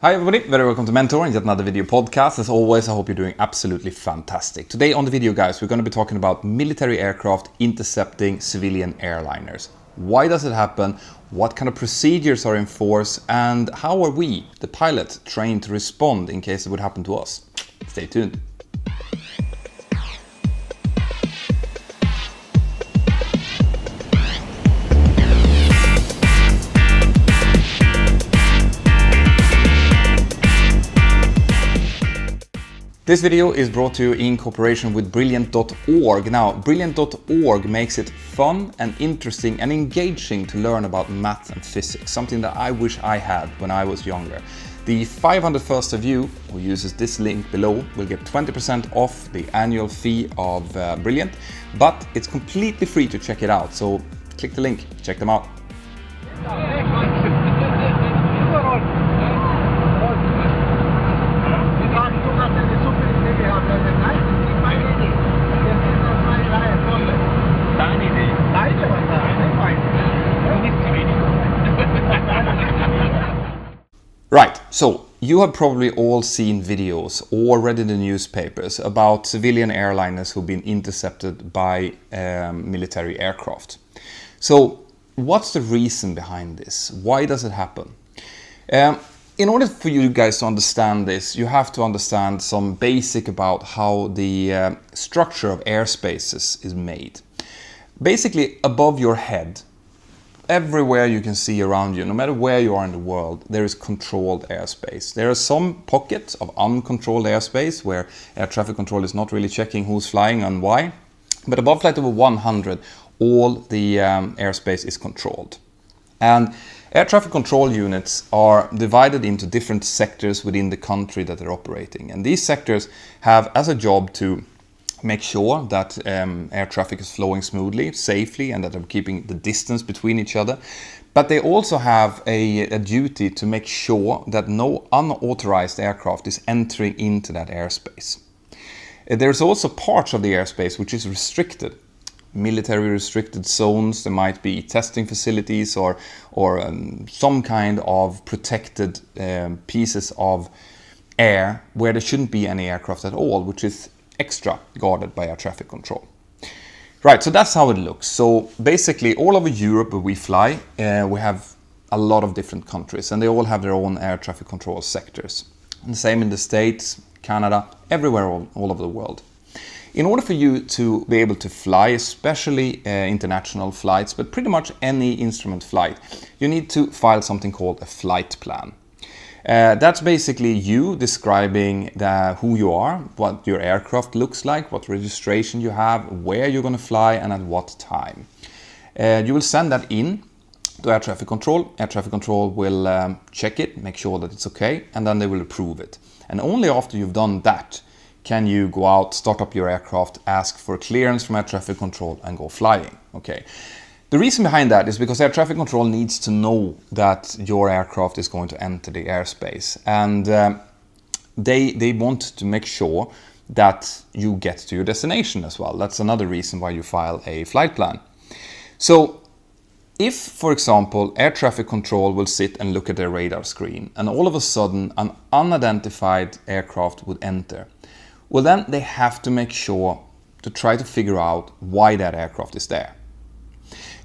Hi everybody, very welcome to Mentor and yet another video podcast. As always, I hope you're doing absolutely fantastic. Today on the video, guys, we're going to be talking about military aircraft intercepting civilian airliners. Why does it happen? What kind of procedures are in force? And how are we, the pilot, trained to respond in case it would happen to us? Stay tuned. This video is brought to you in cooperation with Brilliant.org. Now, Brilliant.org makes it fun and interesting and engaging to learn about math and physics, something that I wish I had when I was younger. The 501st of you who uses this link below will get 20% off the annual fee of Brilliant, but it's completely free to check it out. So click the link, check them out. Right, so you have probably all seen videos or read in the newspapers about civilian airliners who've been intercepted by military aircraft. So what's the reason behind this? Why does it happen? In order for you guys to understand this, you have to understand some basic about how the structure of airspaces is made. Basically, above your head, everywhere you can see around you, no matter where you are in the world, there is controlled airspace. There are some pockets of uncontrolled airspace where air traffic control is not really checking who's flying and why. But above flight over 100, all the airspace is controlled. And air traffic control units are divided into different sectors within the country that they're operating. And these sectors have as a job to make sure that air traffic is flowing smoothly, safely, and that they're keeping the distance between each other. But they also have a duty to make sure that no unauthorized aircraft is entering into that airspace. There's also parts of the airspace which is restricted. Military restricted zones, there might be testing facilities or some kind of protected pieces of air where there shouldn't be any aircraft at all, which is extra guarded by air traffic control. Right, so that's how it looks. So basically all over Europe where we fly, we have a lot of different countries and they all have their own air traffic control sectors. And the same in the States, Canada, everywhere all over the world. In order for you to be able to fly, especially international flights, but pretty much any instrument flight, you need to file something called a flight plan. That's basically you describing who you are, what your aircraft looks like, what registration you have, where you're going to fly and at what time. You will send that in to air traffic control. Air traffic control will check it, make sure that it's okay, and then they will approve it. And only after you've done that can you go out, start up your aircraft, ask for clearance from air traffic control and go flying. Okay. The reason behind that is because air traffic control needs to know that your aircraft is going to enter the airspace, and they want to make sure that you get to your destination as well. That's another reason why you file a flight plan. So if, for example, air traffic control will sit and look at their radar screen and all of a sudden an unidentified aircraft would enter, well then they have to make sure to try to figure out why that aircraft is there.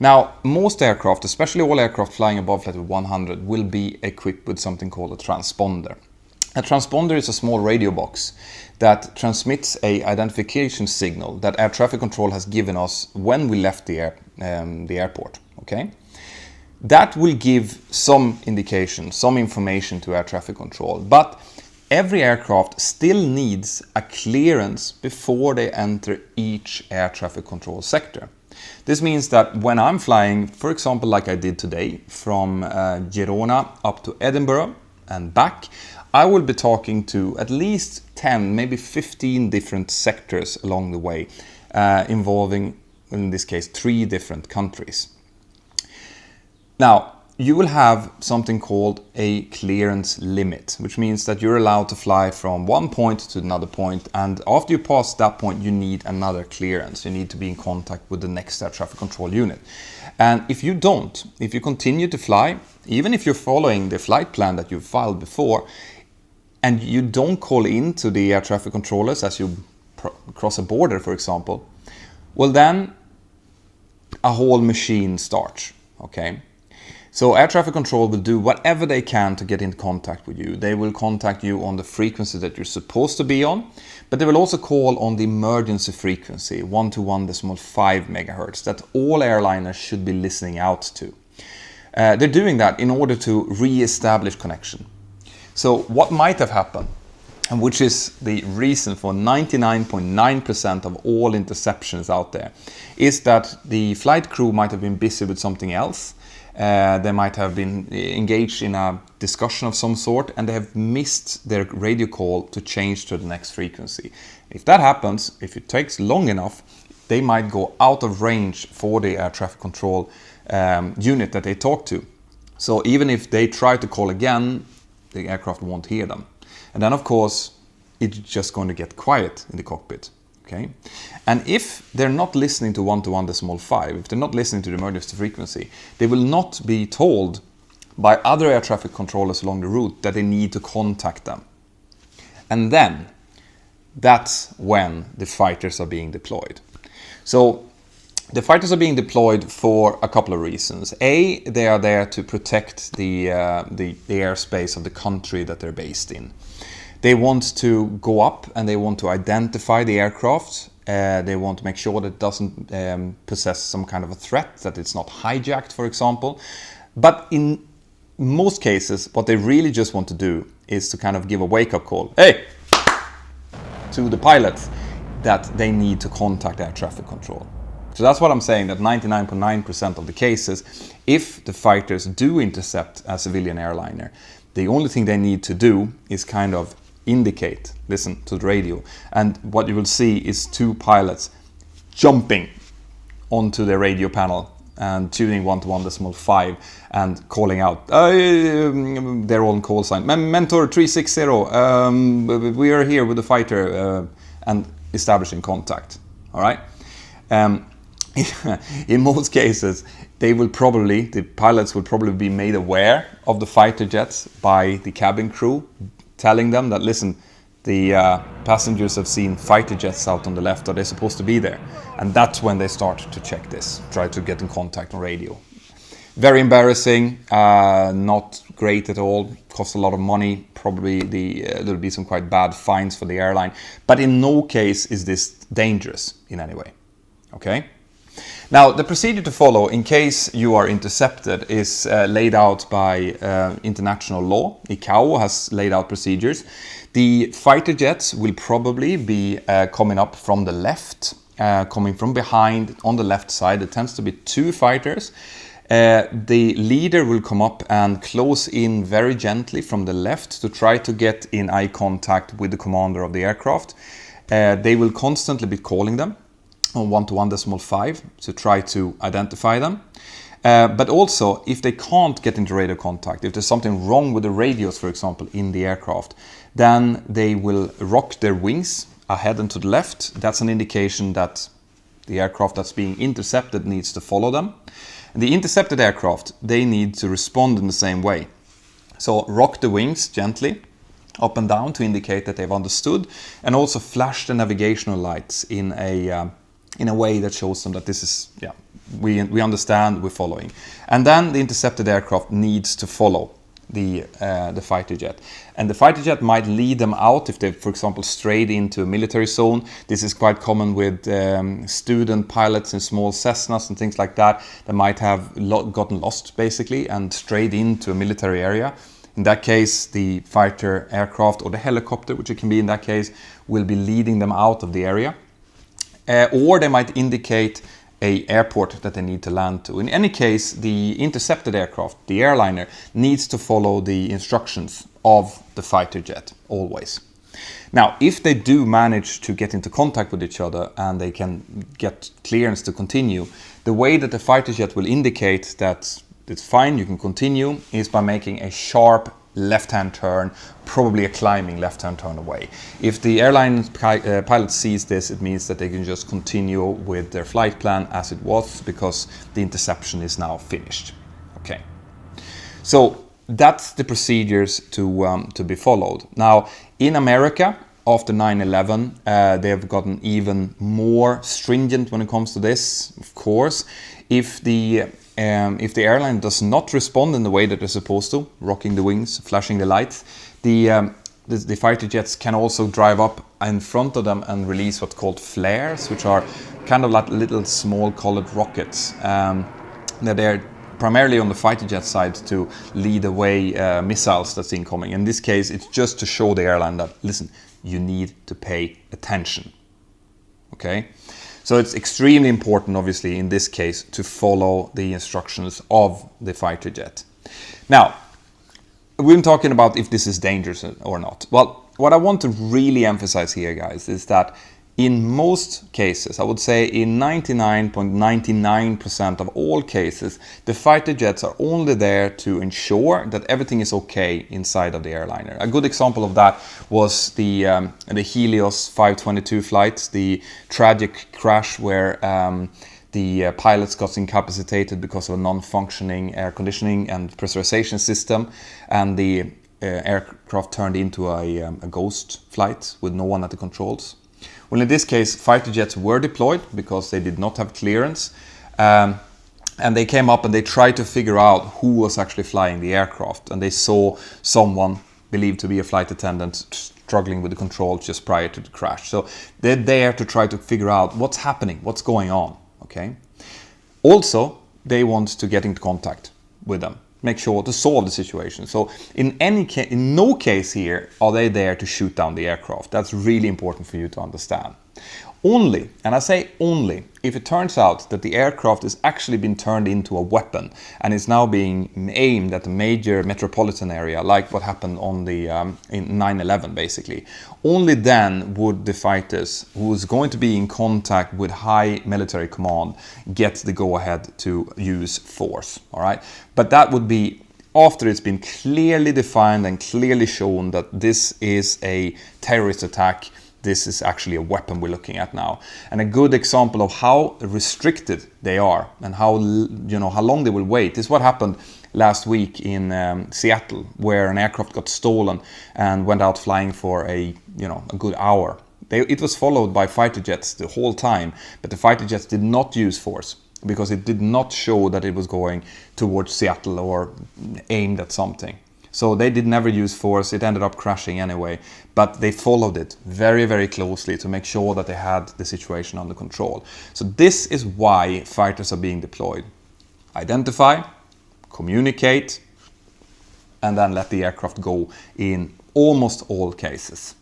Now, most aircraft, especially all aircraft flying above flight of 100, will be equipped with something called a transponder. A transponder is a small radio box that transmits an identification signal that air traffic control has given us when we left the airport. Okay? That will give some indication, some information to air traffic control, but every aircraft still needs a clearance before they enter each air traffic control sector. This means that when I'm flying, for example, like I did today, from Girona up to Edinburgh and back, I will be talking to at least 10, maybe 15 different sectors along the way, involving, in this case, 3 different countries. Now, you will have something called a clearance limit, which means that you're allowed to fly from one point to another point, and after you pass that point you need another clearance. You need to be in contact with the next air traffic control unit. And if you don't, if you continue to fly, even if you're following the flight plan that you've filed before, and you don't call in to the air traffic controllers as you cross a border, for example, well then a whole machine starts, okay? So air traffic control will do whatever they can to get in contact with you. They will contact you on the frequency that you're supposed to be on, but they will also call on the emergency frequency, 121.5 megahertz, that all airliners should be listening out to. They're doing that in order to re-establish connection. So what might have happened, and which is the reason for 99.9% of all interceptions out there, is that the flight crew might have been busy with something else. They might have been engaged in a discussion of some sort, and they have missed their radio call to change to the next frequency. If that happens, if it takes long enough, they might go out of range for the air traffic control unit that they talk to. So even if they try to call again, the aircraft won't hear them. And then of course, it's just going to get quiet in the cockpit. Okay, and if they're not listening to 121.5, if they're not listening to the emergency frequency, they will not be told by other air traffic controllers along the route that they need to contact them. And then that's when the fighters are being deployed. So the fighters are being deployed for a couple of reasons. A, they are there to protect the airspace of the country that they're based in. They want to go up and they want to identify the aircraft. They want to make sure that it doesn't possess some kind of a threat, that it's not hijacked, for example. But in most cases, what they really just want to do is to kind of give a wake-up call, hey, to the pilots, that they need to contact air traffic control. So that's what I'm saying, that 99.9% of the cases, if the fighters do intercept a civilian airliner, the only thing they need to do is kind of indicate, listen to the radio, and what you will see is two pilots jumping onto the radio panel and tuning 121.5 and calling out, they're all on call sign, Mentour 360, we are here with the fighter, and establishing contact. All right. In most cases, the pilots will probably be made aware of the fighter jets by the cabin crew, telling them that, listen, the passengers have seen fighter jets out on the left, are they supposed to be there? And that's when they start to check this, try to get in contact on radio. Very embarrassing, not great at all, costs a lot of money, probably there'll be some quite bad fines for the airline, but in no case is this dangerous in any way, okay? Now, the procedure to follow in case you are intercepted is laid out by international law. ICAO has laid out procedures. The fighter jets will probably be coming up from the left, coming from behind on the left side. There tends to be two fighters. The leader will come up and close in very gently from the left to try to get in eye contact with the commander of the aircraft. They will constantly be calling them on 121.5 to try to identify them. But also, if they can't get into radio contact, if there's something wrong with the radios, for example, in the aircraft, then they will rock their wings ahead and to the left. That's an indication that the aircraft that's being intercepted needs to follow them. And the intercepted aircraft, they need to respond in the same way. So rock the wings gently, up and down to indicate that they've understood, and also flash the navigational lights in a way that shows them that this is, we understand, we're following. And then the intercepted aircraft needs to follow the fighter jet. And the fighter jet might lead them out if they, for example, strayed into a military zone. This is quite common with student pilots in small Cessnas and things like that. They might have gotten lost, basically, and strayed into a military area. In that case, the fighter aircraft or the helicopter, which it can be in that case, will be leading them out of the area. Or they might indicate an airport that they need to land to. In any case, the intercepted aircraft, the airliner, needs to follow the instructions of the fighter jet, always. Now, if they do manage to get into contact with each other and they can get clearance to continue, the way that the fighter jet will indicate that it's fine, you can continue, is by making a sharp left-hand turn, probably a climbing left-hand turn away. If the airline pilot sees this, it means that they can just continue with their flight plan as it was, because the interception is now finished. Okay, so that's the procedures to be followed. Now, in America, after 9/11, they have gotten even more stringent when it comes to this. Of course, if the airline does not respond in the way that they're supposed to, rocking the wings, flashing the lights, the fighter jets can also drive up in front of them and release what's called flares, which are kind of like little small colored rockets. They're primarily on the fighter jet side to lead away missiles that's incoming. In this case, it's just to show the airline that, listen, you need to pay attention. Okay? So it's extremely important, obviously, in this case, to follow the instructions of the fighter jet. Now, we're talking about if this is dangerous or not. Well, what I want to really emphasize here, guys, is that in most cases, I would say in 99.99% of all cases, the fighter jets are only there to ensure that everything is okay inside of the airliner. A good example of that was the Helios 522 flights, the tragic crash where the pilots got incapacitated because of a non-functioning air conditioning and pressurization system, and the aircraft turned into a ghost flight with no one at the controls. Well, in this case, fighter jets were deployed because they did not have clearance, and they came up and they tried to figure out who was actually flying the aircraft, and they saw someone believed to be a flight attendant struggling with the controls just prior to the crash. So they're there to try to figure out what's happening, what's going on. Okay. Also, they want to get into contact with them, make sure to solve the situation. So in no case here are they there to shoot down the aircraft. That's really important for you to understand. Only, and I say only, if it turns out that the aircraft has actually been turned into a weapon and is now being aimed at a major metropolitan area, like what happened on the in 9/11 basically, only then would the fighters who is going to be in contact with high military command get the go-ahead to use force. All right, but that would be after it's been clearly defined and clearly shown that this is a terrorist attack. This is actually a weapon we're looking at now. And a good example of how restricted they are and how long they will wait is what happened last week in Seattle, where an aircraft got stolen and went out flying for a good hour. It was followed by fighter jets the whole time, but the fighter jets did not use force because it did not show that it was going towards Seattle or aimed at something. So they did never use force. It ended up crashing anyway, but they followed it very, very closely to make sure that they had the situation under control. So this is why fighters are being deployed. Identify, communicate, and then let the aircraft go in almost all cases.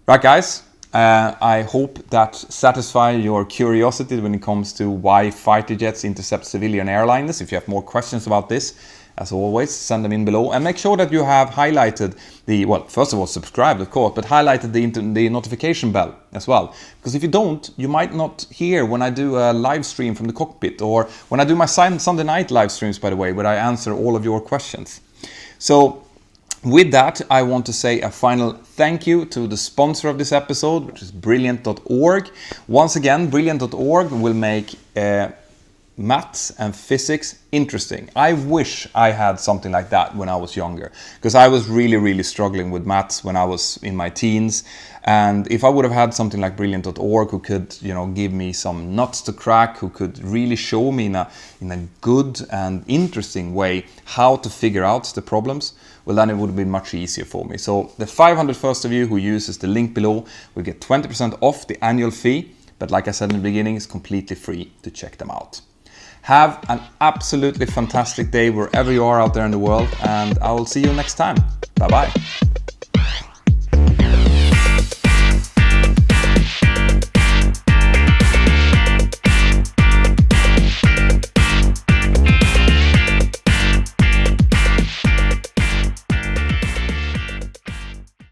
Right, guys? I hope that satisfies your curiosity when it comes to why fighter jets intercept civilian airliners. If you have more questions about this, as always, send them in below, and make sure that you have highlighted first of all, subscribed, of course, but highlighted the notification bell as well. Because if you don't, you might not hear when I do a live stream from the cockpit, or when I do my Sunday night live streams, by the way, where I answer all of your questions. So with that, I want to say a final thank you to the sponsor of this episode, which is Brilliant.org. Once again, Brilliant.org will make maths and physics interesting. I wish I had something like that when I was younger, because I was really, really struggling with maths when I was in my teens. And if I would have had something like Brilliant.org who could, give me some nuts to crack, who could really show me in a good and interesting way how to figure out the problems, well, then it would have been much easier for me. So the 501st of you who uses the link below will get 20% off the annual fee. But like I said in the beginning, it's completely free to check them out. Have an absolutely fantastic day wherever you are out there in the world, and I will see you next time. Bye-bye.